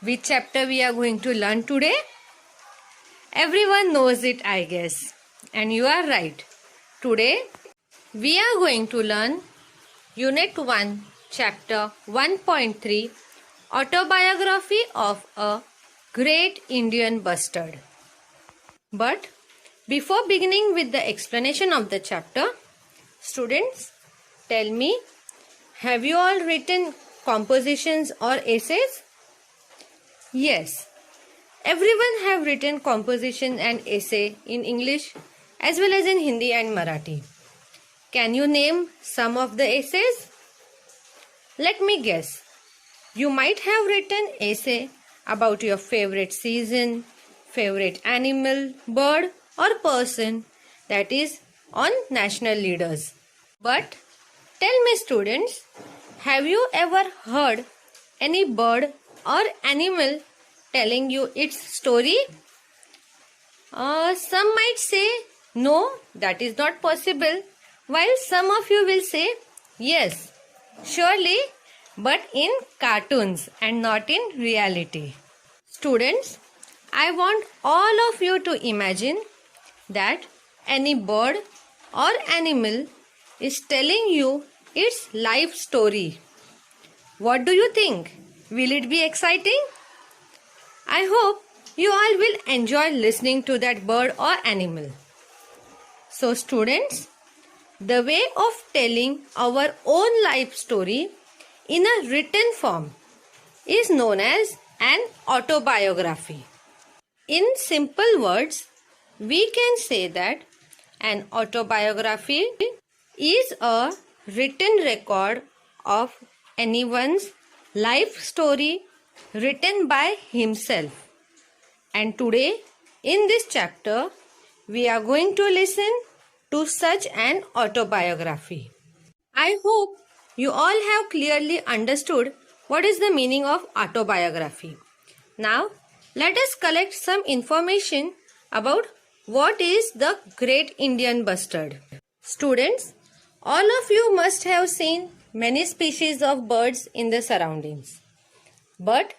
Which chapter we are going to learn today? Everyone knows it, I guess. And you are right. Today we are going to learn Unit 1, Chapter 1.3, Autobiography of a Great Indian Bustard. But before beginning with the explanation of the chapter, students, tell me, have you all written compositions or essays? Yes, everyone have written composition and essay in English as well as in Hindi and Marathi. Can you name some of the essays? Let me guess. You might have written essay about your favorite season, favorite animal, bird or person, that is on national leaders. But tell me students, have you ever heard any bird or animal telling you its story? Some might say, no, that is not possible, while some of you will say, yes, surely, but in cartoons and not in reality. Students, I want all of you to imagine that any bird or animal is telling you its life story. What do you think? Will it be exciting? I hope you all will enjoy listening to that bird or animal. So students, the way of telling our own life story in a written form is known as an autobiography. In simple words, we can say that an autobiography is a written record of anyone's life story written by himself. And today, in this chapter, we are going to listen to such an autobiography. I hope you all have clearly understood what is the meaning of autobiography. Now, let us collect some information about what is the Great Indian Bustard. Students, all of you must have seen many species of birds in the surroundings. But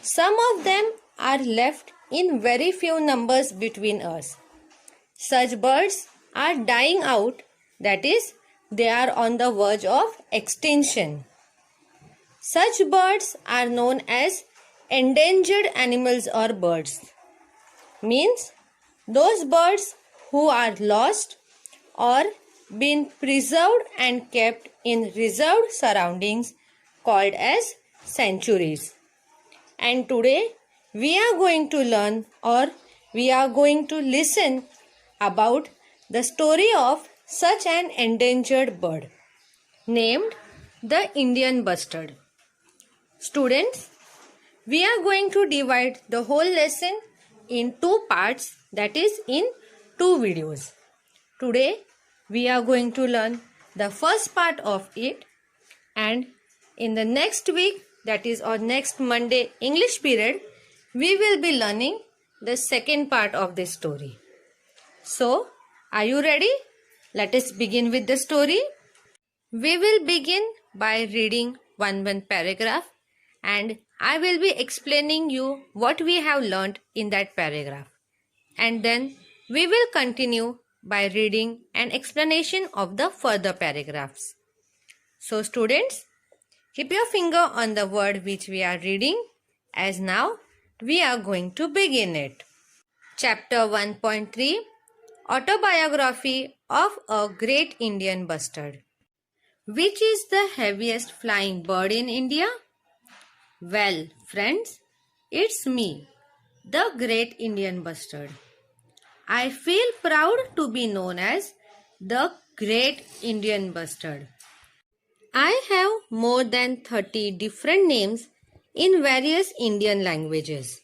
some of them are left in very few numbers between us. Such birds are dying out, that is, they are on the verge of extinction. Such birds are known as endangered animals or birds. Means those birds who are lost or been preserved and kept in reserved surroundings called as sanctuaries. And today we are going to learn or we are going to listen about the story of such an endangered bird named the Indian bustard. Students, we are going to divide the whole lesson in two parts, that is in two videos. Today we are going to learn the first part of it, and in the next week, that is on next Monday English period, we will be learning the second part of this story. So, are you ready? Let us begin with the story. We will begin by reading one paragraph, and I will be explaining you what we have learnt in that paragraph. And then we will continue by reading an explanation of the further paragraphs. So students, keep your finger on the word which we are reading, as now we are going to begin it. Chapter 1.3, Autobiography of a Great Indian Bustard. Which is the heaviest flying bird in India? Well, friends, it's me, the Great Indian Bustard. I feel proud to be known as the Great Indian Bustard. I have more than 30 different names in various Indian languages.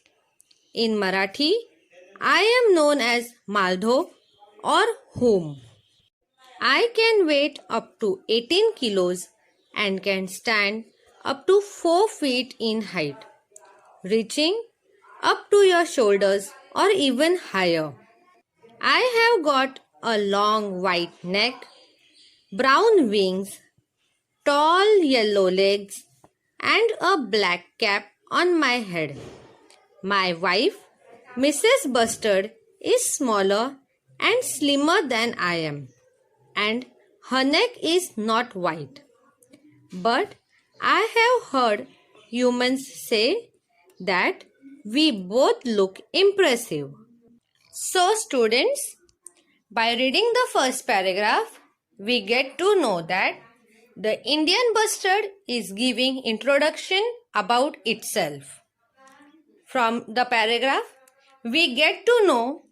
In Marathi, I am known as Maldho or Whom. I can weigh up to 18 kilos and can stand up to 4 feet in height, reaching up to your shoulders or even higher. I have got a long white neck, brown wings, tall yellow legs and a black cap on my head. My wife, Mrs. Bustard, is smaller and slimmer than I am, and her neck is not white. But I have heard humans say that we both look impressive. So, students, by reading the first paragraph, we get to know that the Indian bustard is giving introduction about itself. From the paragraph, we get to know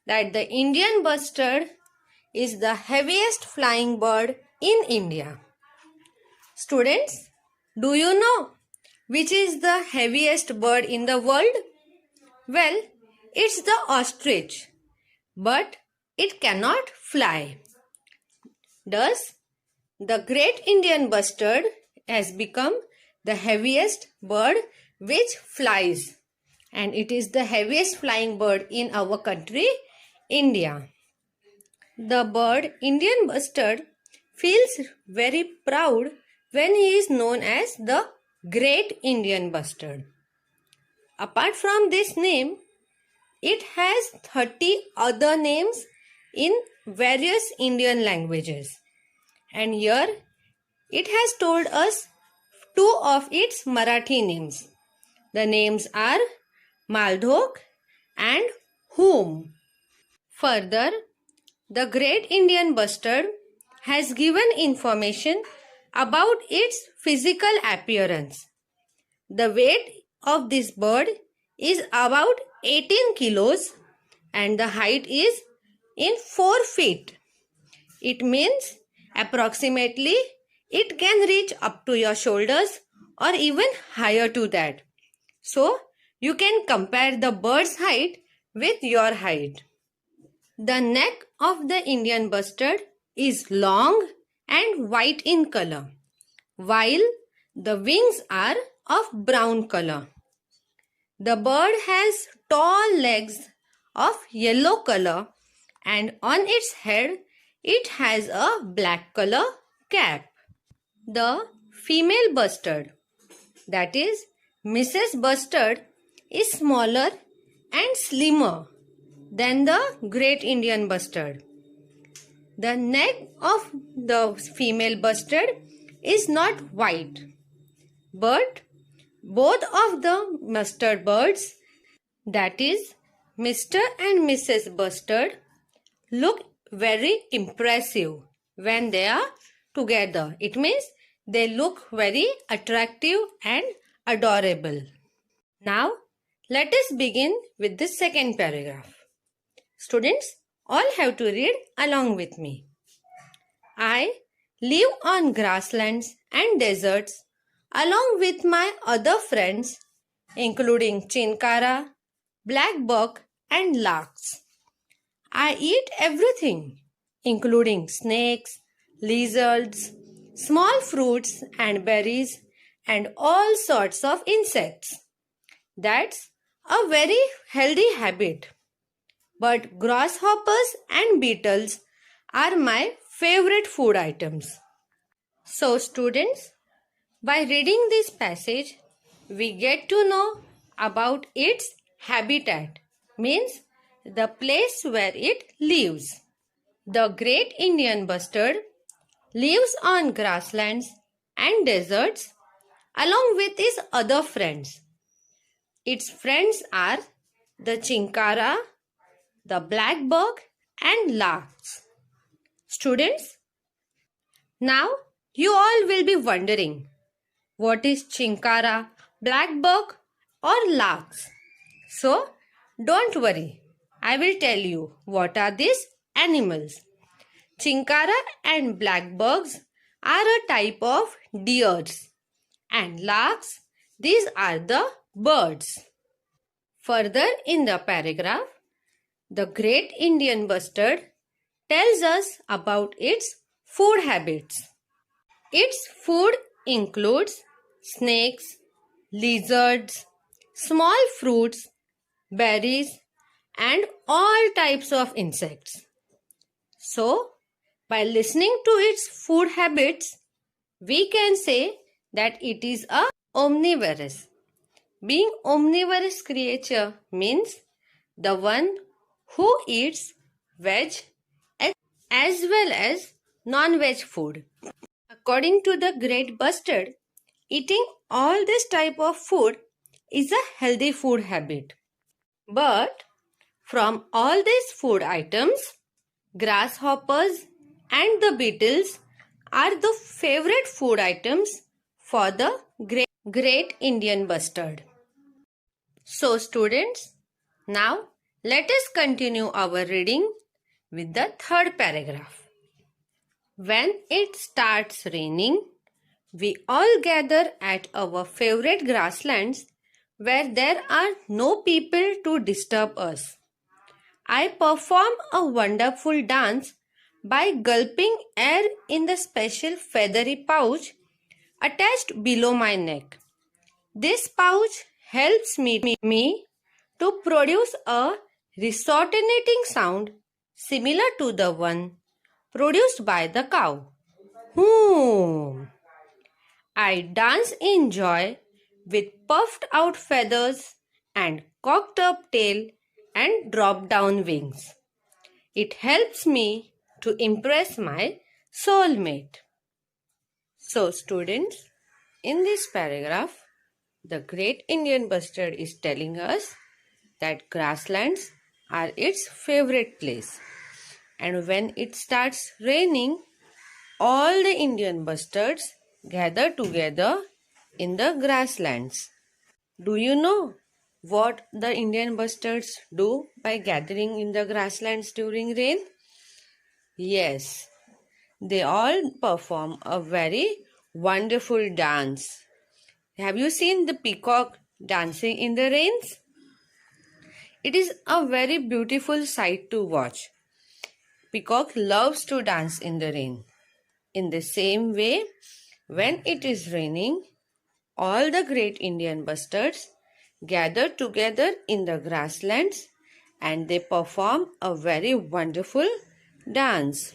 that the Indian bustard is the heaviest flying bird in India. Students, do you know which is the heaviest bird in the world? Well, it's the ostrich, but it cannot fly. Thus, the great Indian bustard has become the heaviest bird which flies, and it is the heaviest flying bird in our country, India. The bird Indian bustard feels very proud when he is known as the great Indian bustard. Apart from this name, it has 30 other names in various Indian languages. And here it has told us two of its Marathi names. The names are Maldhok and Whom. Further, the great Indian bustard has given information about its physical appearance. The weight of this bird is about 18 kilos and the height is in 4 feet. It means approximately it can reach up to your shoulders or even higher to that. So, you can compare the bird's height with your height. The neck of the Indian bustard is long and white in color, while the wings are of brown color. The bird has tall legs of yellow color and on its head it has a black color cap. The female bustard, that is Mrs. Bustard, is smaller and slimmer than the great Indian bustard. The neck of the female bustard is not white, but both of the bustard birds, that is Mr. and Mrs. Bustard, look very impressive when they are together. It means they look very attractive and adorable. Now, let us begin with the second paragraph. Students, all have to read along with me. I live on grasslands and deserts along with my other friends, including chinkara, blackbuck, and larks. I eat everything, including snakes, lizards, small fruits and berries, and all sorts of insects. That's a very healthy habit. But grasshoppers and beetles are my favorite food items. So, students, by reading this passage, we get to know about its habitat, means the place where it lives. The great Indian bustard lives on grasslands and deserts along with its other friends. Its friends are the chinkara, the blackbuck, and larks. Students, now you all will be wondering, what is chinkara, blackbuck, or larks? So, don't worry, I will tell you what are these animals. Chinkara and blackbucks are a type of deers, and larks, these are the birds. Further in the paragraph, the great Indian bustard tells us about its food habits. Its food includes snakes, lizards, small fruits, berries, and all types of insects. So, by listening to its food habits, we can say that it is a omnivorous. Being omnivorous creature means the one who eats veg as well as non-veg food. According to the Great Bustard, eating all this type of food is a healthy food habit. But from all these food items, grasshoppers and the beetles are the favorite food items for the great Indian bustard. So students, now let us continue our reading with the third paragraph. When it starts raining, we all gather at our favorite grasslands where there are no people to disturb us. I perform a wonderful dance by gulping air in the special feathery pouch attached below my neck. This pouch helps me to produce a resonating sound similar to the one produced by the cow. I dance in joy with puffed out feathers and cocked up tail and drop down wings. It helps me to impress my soulmate. So students, in this paragraph, the great Indian bustard is telling us that grasslands are its favorite place. And when it starts raining, all the Indian bustards gather together in the grasslands. Do you know what the Indian bustards do by gathering in the grasslands during rain? Yes, they all perform a very wonderful dance. Have you seen the peacock dancing in the rains? It is a very beautiful sight to watch. Peacock loves to dance in the rain. In the same way, when it is raining, all the great Indian bustards gather together in the grasslands and they perform a very wonderful dance.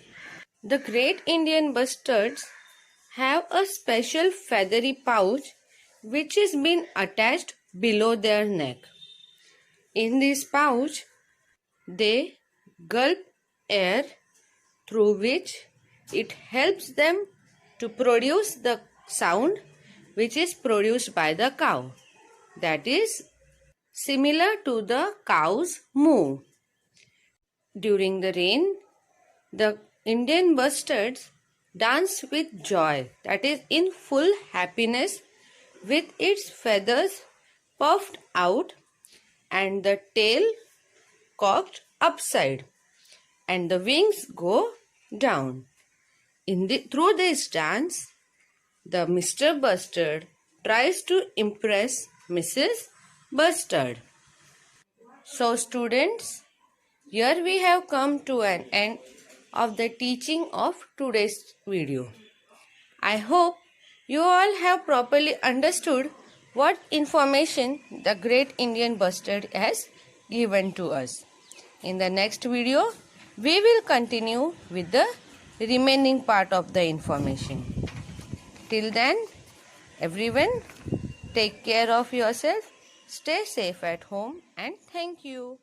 The great Indian bustards have a special feathery pouch which is been attached below their neck. In this pouch, they gulp air through which it helps them to produce the sound which is produced by the cow. That is similar to the cow's moo. During the rain, the Indian bustards dance with joy, that is in full happiness, with its feathers puffed out and the tail cocked upside and the wings go down. Through this dance, the Mr. Bustard tries to impress Mrs. Bustard. So students, here we have come to an end of the teaching of today's video. I hope you all have properly understood what information the great Indian bustard has given to us. In the next video, we will continue with the remaining part of the information. Till then, everyone, take care of yourself, stay safe at home, and thank you.